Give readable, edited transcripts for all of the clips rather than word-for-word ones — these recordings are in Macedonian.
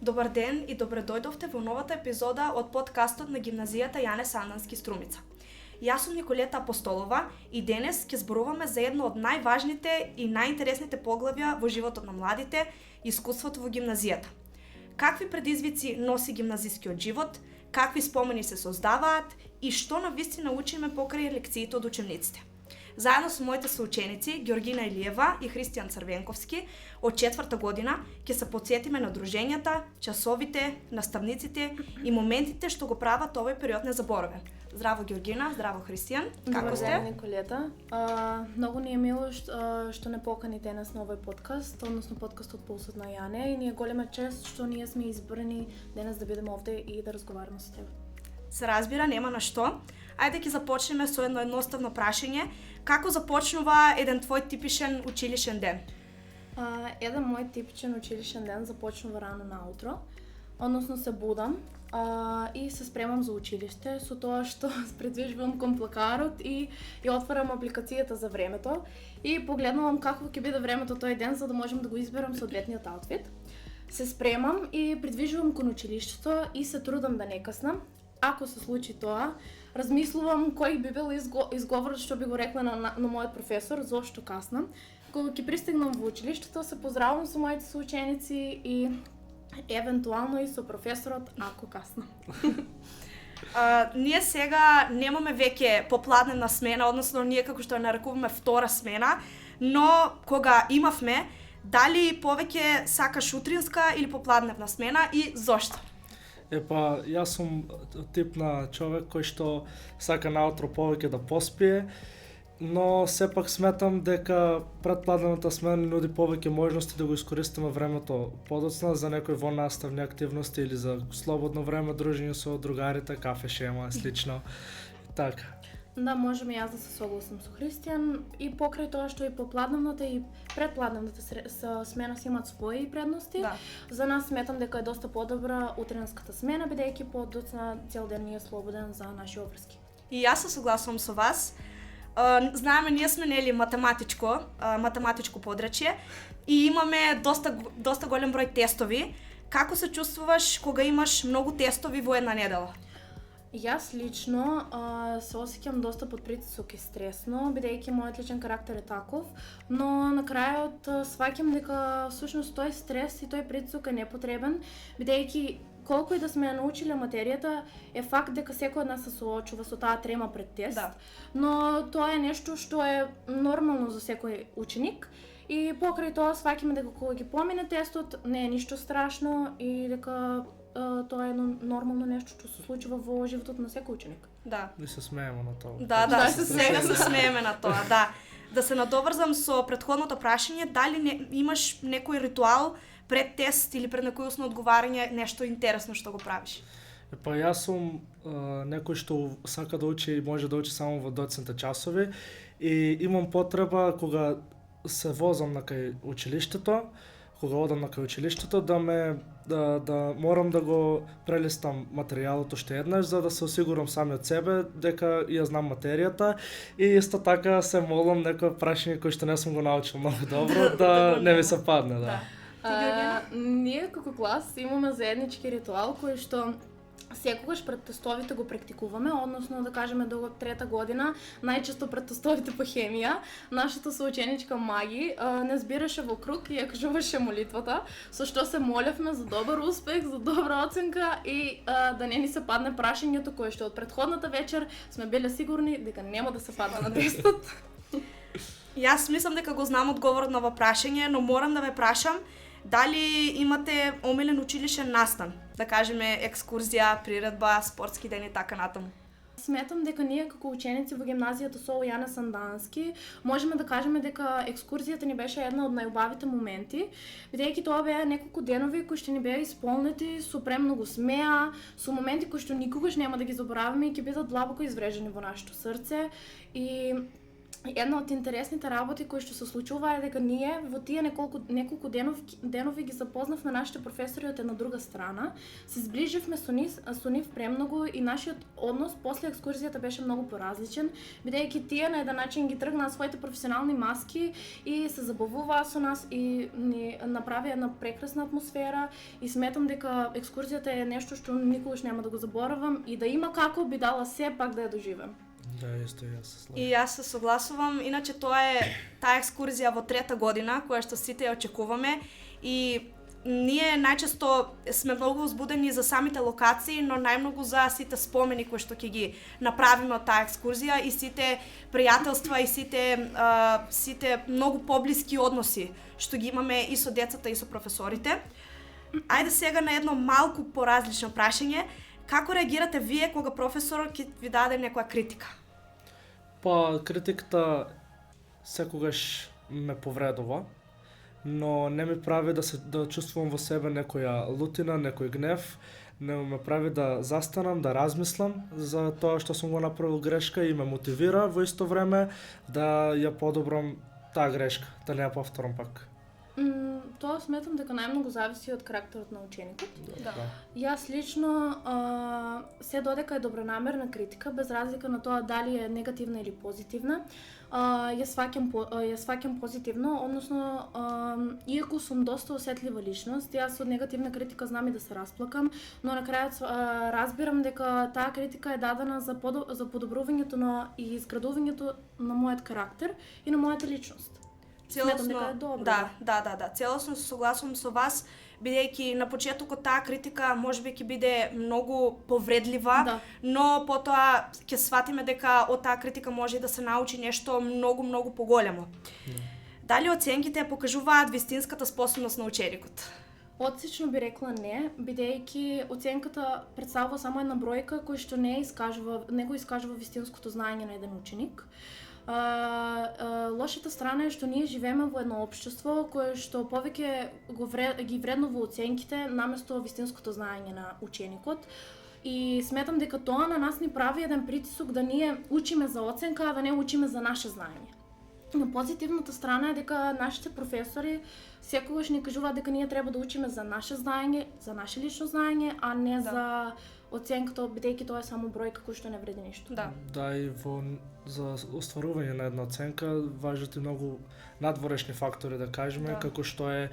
Добар ден и добре дојдовте во новата епизода од подкастот на гимназијата Јане Сандански Струмица. Јас сум Николета Апостолова и денес ќе зборуваме за едно од најважните и најинтересните поглавја во животот на младите – искуството во гимназијата. Какви предизвици носи гимназискиот живот, какви спомени се создаваат и што навистина учиме покрај лекциите од учениците. Заедно со моите соученици Георгина Илиева и Христијан Црвенковски од 4-та година ќе се потсетиме на дружењата, часовите, наставниците и моментите што го прават овој период незаборавен. Здраво Георгина, здраво Христијан, како сте? Добар ден, Николета. Многу ни е мило што не покани денес на овој подкаст, односно подкастот Пулсот на Јане, и ни е голема чест што ние сме избрани денес да бидеме овде и да разговараме со тебе. Се разбира, нема на што. Ајде ќе започнеме со едно едноставно прашање. Како започнува еден твој типичен училишен ден? Еден мој типичен училишен ден започнува рано наутро. Односно се будам и се спремам за училиште со тоа што предвижувам кон плакарот и отварам апликацијата за времето и погледнувам какво ќе биде времето тој ден за да можам да го изберам соодветниот аутфит. Се спремам и придвижувам кон училиштето и се трудам да не каснам. Ако се случи тоа, размислувам кој би бил изговорот што би го рекла на мојот професор, зошто каснам. Кога ќе пристигнам во училиштето, се поздравувам со моите соученици и евентуално и со професорот ако каснам. Ние сега немаме веќе попладневна смена, односно ние како што ја нарекуваме втора смена, но кога имавме, дали повеќе сакаш утринска или попладневна смена и зошто? Јас сум тип на човек кој што сака наутро повеќе да поспие, но сепак сметам дека предпладневната смена нуди повеќе можности да го искористиме времето подоцна за некои воннаставни активности или за слободно време, дружење со другарите, кафе шема, слично. Така. Да, можем и јас да се согласам со Христијан и покрај тоа што и попладневната и предпладневната смена си имаат своји предности. Да. За нас сметам дека е доста подобра утринската смена, бидејќи подоцна цел ден ни е слободен за наши обврски. И јас се согласувам со вас. Знаеме, ние сме нели математичко подрачје и имаме доста голем број тестови. Како се чувствуваш кога имаш многу тестови во една недела? Јас лично се осеќам доста под притисок и стресно, бидејќи мојот личен карактер е таков, но на крајот сваќам дека всушност тој стрес и тој притисок е непотребен, бидејќи колку и да сме ја научиле материјата, е факт дека секој од нас се соочува со таа трема пред тест, да. Но тоа е нешто што е нормално за секој ученик и покрај тоа сваќаме дека кога ги помине тестот не е ништо страшно и дека тоа е нормално нешто што се случува во животот на секој ученик. Да. И се смееме на тоа. Да, сега се смееме на тоа, да. Да се надоврзам со претходното прашање, дали имаш некој ритуал пред тест или пред некој устно одговарање, нешто интересно што го правиш? Јас сум некој што сака да учи и може да учи само во доцните часови и имам потреба кога се возам на кај училиштето, кога одам на кај училиштето, да морам да го прелистам материјалот уште еднаш за да се осигурам самиот себе дека ја знам материјата и исто така се молам некој прашање кој што не сум го научил многу добро да не ми се падне, да. Ние како клас имаме заеднички ритуал кој што секогаш пред тестовите го практикуваме, односно да кажеме до 3-та година, најчесто пред тестовите по хемија, нашата соученичка Маги не збираше во круг и ја кажуваше молитвата, со што се молевме за добар успех, за добра оценка и да не ни се падне прашањето кое што од претходната вечер сме биле сигурни дека нема да се падне на тестот. Јас мислам дека го знам одговорот на ова прашање, но морам да ве прашам дали имате омилен училишен настан, да кажеме екскурзија, приредба, спортски ден и така натаму. Сметам дека ние како ученици во гимназијата СОУ Јане Сандански можеме да кажеме дека екскурзијата ни беше една од најубавите моменти, бидејќи тоа беа неколку денови кои што ни беа исполнети со премногу смеа, со моменти кои што никогаш нема да ги забораваме и ќе бидат длабоко изврежени во нашето срце и една од интересните работи кои што се случува е дека ние во тие неколку денови ги запознавме нашите професори од една друга страна, се зближивме со нив премногу и нашиот однос после екскурзијата беше многу поразличен, бидејќи тие на еден начин ги тргнаа своите професионални маски и се забавуваа со нас и ни направи една прекрасна атмосфера и сметам дека екскурзијата е нешто што никогаш нема да го заборавам и да има како би дала се пак да ја доживеам. Да, исто и јас се слажам. И јас се согласувам, иначе тоа е таа екскурзија во 3-та година, која што сите ја очекуваме и ние најчесто сме многу возбудени за самите локации, но најмногу за сите спомени кои што ќе ги направиме од таа екскурзија и сите пријателства и сите многу поблиски односи што ги имаме и со децата и со професорите. Ајде сега на едно малку поразлично прашање. Како реагирате вие кога професорот ќе ви даде некоја критика? Па, критиката секогаш ме повредува, но не ми прави да чувствувам во себе некоја лутина, некој гнев, не ме прави да застанам, да размислам за тоа што сум го направил грешка и ме мотивира во исто време да ја подобрам таа грешка, да не ја повторам пак. Тоа сметам дека најмногу зависи од карактерот на ученикот. Да. Јас лично се додека е добронамерна критика, без разлика на тоа дали е негативна или позитивна, ја сваќам позитивно, односно иако сум доста осетлива личност, јас од негативна критика знам и да се расплакам, но на крајот разбирам дека таа критика е дадена за подобрувањето и изградувањето на мојот карактер и на мојата личност. Целосно се согласувам со вас, бидејќи на почетокот таа критика можеби ќе биде многу повредлива, но потоа ќе сватиме дека од таа критика може да се научи нешто многу поголемо. Дали оценките покажуваат вистинската способност на ученикот? Одсечно би рекла не, бидејќи оценката претставува само една бројка која што не го искажува вистинското знаење на еден ученик. Лошата страна е што ние живееме во едно општество кое што повеќе ги вреднува оценките наместо вистинското знаење на ученикот. И сметам дека тоа на нас ни прави еден притисок да ние учиме за оценка, а да не учиме за наше знаење. Но позитивната страна е дека нашите професори секогаш ни кажуваат дека ние треба да учиме за наше знаење, за наше лично знаење, а не за оценката, бидејќи тоа е само бројка која што не вреди ништо. Да, и за остварување на една оценка важат и многу надворешни фактори, да кажеме, како што е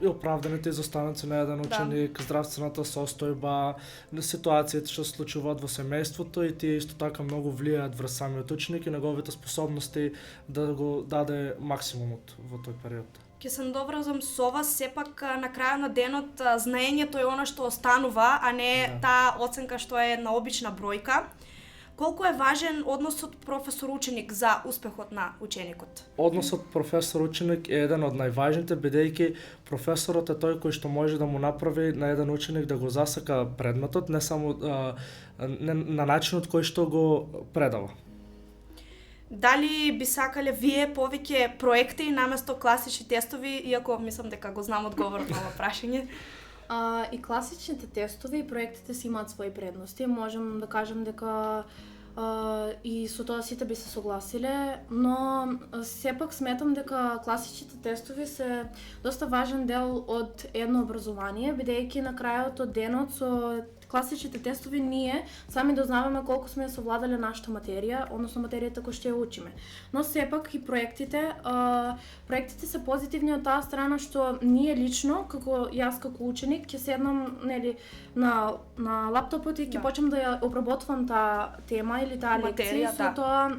оправданите изостаноци на еден ученик, здравствената состојба, ситуациите што се случуваат во семејството и тие исто така многу влијаат врз самиот ученик и неговите способности да го даде максимумот во тој период. Ќе се надоврзам со вас, сепак на крајот на денот знаењето е она што останува, а не таа оценка што е една обична бројка. Колку е важен односот професор-ученик за успехот на ученикот? Односот професор-ученик е еден од најважните, бидејќи професорот е тој кој што може да му направи на еден ученик да го засака предметот, не само на начинот кој што го предава. Дали би сакале вие повеќе проекти наместо класични тестови, иако мислам дека го знам одговорот на ова прашање? И класичните тестови и проектите си имаат своји предности. Можам да кажам дека и со тоа сите би се согласиле, но сепак сметам дека класичните тестови се доста важен дел од едно образование, бидејќи на крајот од денот со класичните тестови ние сами дознаваме колку сме совладале нашата материја, односно материјата која што ја учиме. Но сепак и проектите се позитивни од таа страна што ние лично, јас како ученик, ќе седнам на лаптопот и ќе почнам да ја обработвам таа тема или таа лекција, со тоа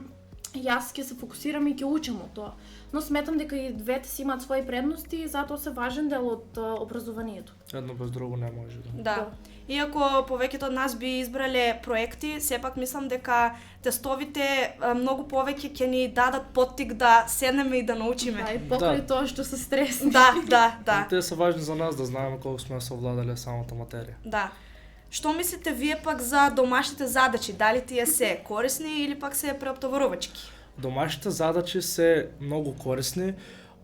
јас ќе се фокусирам и ќе учам од тоа. Но сметам дека и двете си имаат своји предности и затоа се важен дел од образованието. Едно без друго не може да. Иако повеќето од нас би избрале проекти, сепак мислам дека тестовите многу повеќе ќе ни дадат поттик да седнеме и да научиме. Да, и покрај тоа што се стресни. Да. Тие се важни за нас да знаеме колку сме совладале самата материја. Да. Што мислите вие пак за домашните задачи? Дали тие се корисни или пак се преоптоварувачки? Домашните задачи се многу корисни,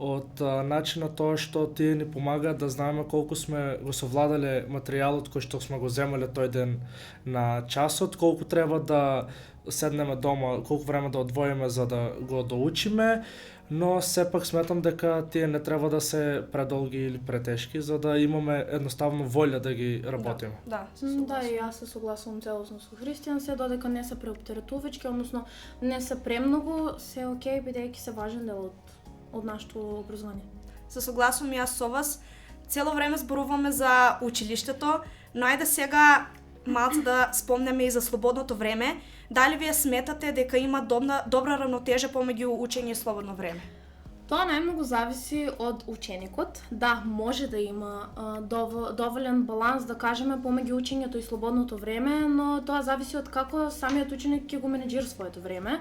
од начинот тоа што тие ни помагаат да знаеме колку сме го совладале материјалот кој што сме го земале тој ден на часот, колку треба да седнеме дома, колку време да одвоиме за да го доучиме, но сепак сметам дека тие не треба да се предолги или претешки, за да имаме едноставно волја да ги работиме. Да, Да, и јас се согласувам целосно со Христијан, се додека не се преоптеретувачки, односно не се премногу, се окей, бидејќи се важен дел од нашето образование. Се согласувам и јас со вас. Цело време зборуваме за училиштето, но ајде сега малце да спомнеме и за слободното време. Дали вие сметате дека има добра равнотежа помеѓу учење и слободно време? Тоа најмногу зависи од ученикот. Да, може да има доволен баланс, да кажеме, помеѓу учењето и слободното време, но тоа зависи од како самиот ученик ќе го менеџира своето време.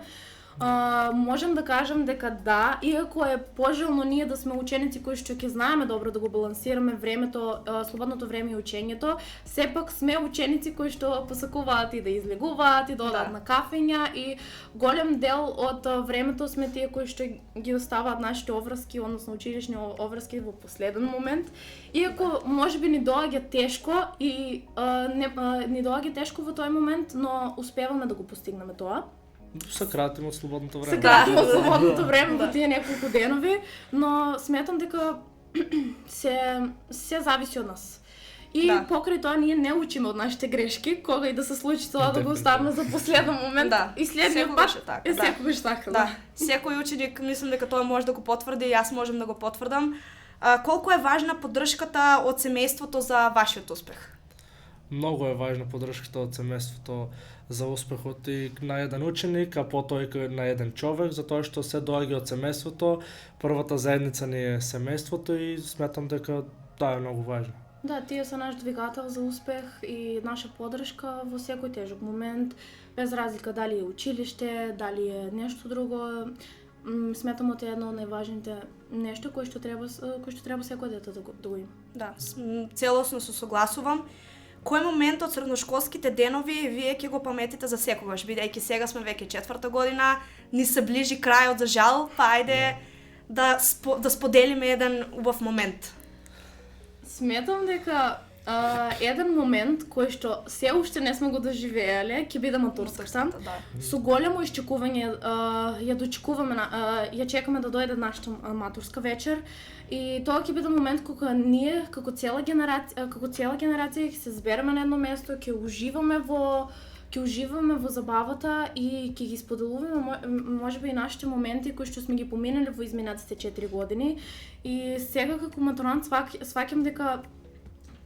Можам да кажам дека да, иако е пожелно ние да сме ученици кои што ќе знаеме добро да го балансираме времето, слободното време и учењето, сепак сме ученици кои што посакуваат и да излегуваат и да одат на кафења и голем дел од времето сме тие кои што ги оставаат нашите обврски, односно училишни обврски во последен момент. Иако можеби ни доаѓа тешко и ни доаѓа тешко во тој момент, но успеваме да го постигнеме тоа. Сакратим од слободното време. Сакратим од слободното време во тие неколку денови, но сметам дека се зависи од нас. И покрај тоа ние не учиме од нашите грешки, кога и да се случи тоа да го оставиме за последен момент. И следниот пат е секогаш така. Да. Секој ученик мислам дека тоа може да го потврди и јас можам да го потврдам. Колку е важна поддршката од семејството за вашиот успех? Многу е важна поддршката од семејството за успехот и на еден ученик, а потоа и на еден човек, затоа што се доаѓа од семејството. Првата заедница ни е семејството и сметам дека тоа е многу важно. Да, тие се наш двигател за успех и наша поддршка во секој тежок момент, без разлика дали е училиште, дали е нешто друго. Сметам дека е едно од најважните нешто кој што треба секој дете да го има. Да, целосно се согласувам. Кој момент од средношколските денови вие ќе го паметите за секогаш, бидејќи сега сме веќе 4-та година, ни се ближи крајот за жал, па ајде да споделиме еден убав момент. Сметам дека еден момент кој што се уште не сме го доживеале, ќе биде матурската. Со големо исчекување ја дочекуваме, ја чекаме да дојде нашата матурска вечер. И тоа ќе биде момент кога ние како цела генерација ќе се збереме на едно место, ќе уживаме во забавата и ќе ги споделуваме можеби и нашите моменти кои што сме ги поминали во изминатите 4 години. И сега како матурант сваќам дека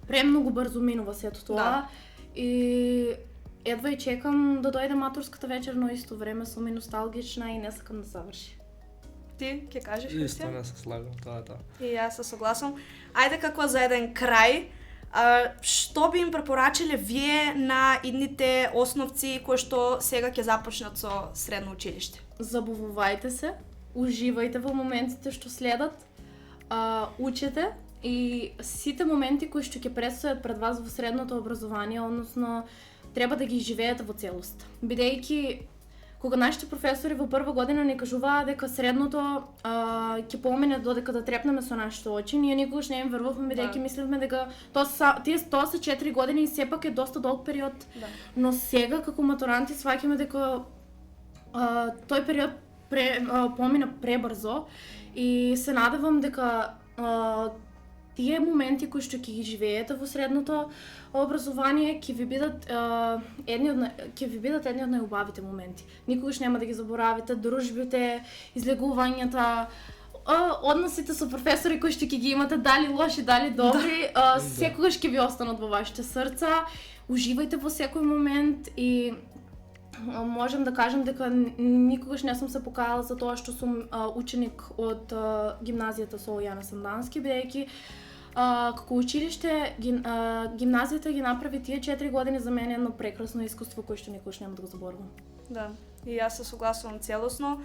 премногу брзо минува сето тоа. И едва и чекам да дојде матурската вечер, но исто време сум и носталгична и не сакам да заврши. Ти ќе кажеш, Христијан? Исто не се слагам, тоа е тоа. И јас се согласувам. Ајде како за еден крај, што би им препорачале вие на идните основци кои што сега ќе започнат со средно училиште? Забавувајте се, уживајте во моментите што следат, учете и сите моменти кои што ќе предстојат пред вас во средното образование, односно треба да ги живеете во целост. Бидејќи кога нашите професори во прва година ни кажуваа дека средното ќе помине додека да трепнеме со нашите очи, ние никогаш не им верувавме, бидејќи мислевме дека тоа се 4 години и сепак е доста долг период. Но сега како матуранти сваќаме дека тој период помина пребрзо и се надевам дека тие моменти кои што ќе ги живеете во средното образование ќе ви бидат едни од најубавите моменти. Никогаш нема да ги заборавите дружбите, излегувањата, односите со професори кои што ќе ги имате, дали лоши, дали добри, секогаш ќе ви останат во вашите срца. Уживајте во секој момент и можам да кажам дека никогаш не сум се покајала за тоа што сум ученик од гимназијата со Јане Сандански, бидејќи како училиште гимназијата ги направи тие 4 години за мене едно прекрасно искуство кое што никогаш нема да го заборавам. Да, и јас се согласувам целосно.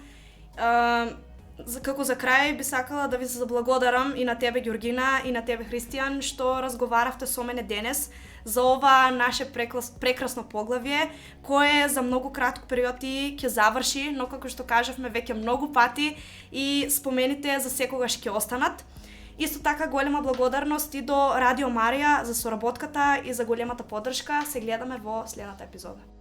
Како за крај би сакала да ви се заблагодарам и на тебе Ѓоргина и на тебе Христијан што разговаравте со мене денес за ова наше прекрасно поглавје кое за многу кратко период и ќе заврши, но како што кажавме веќе многу пати и спомените за секогаш ќе останат. Исто така голема благодарност и до Радио Марија за соработката и за големата поддршка. Се гледаме во следната епизода.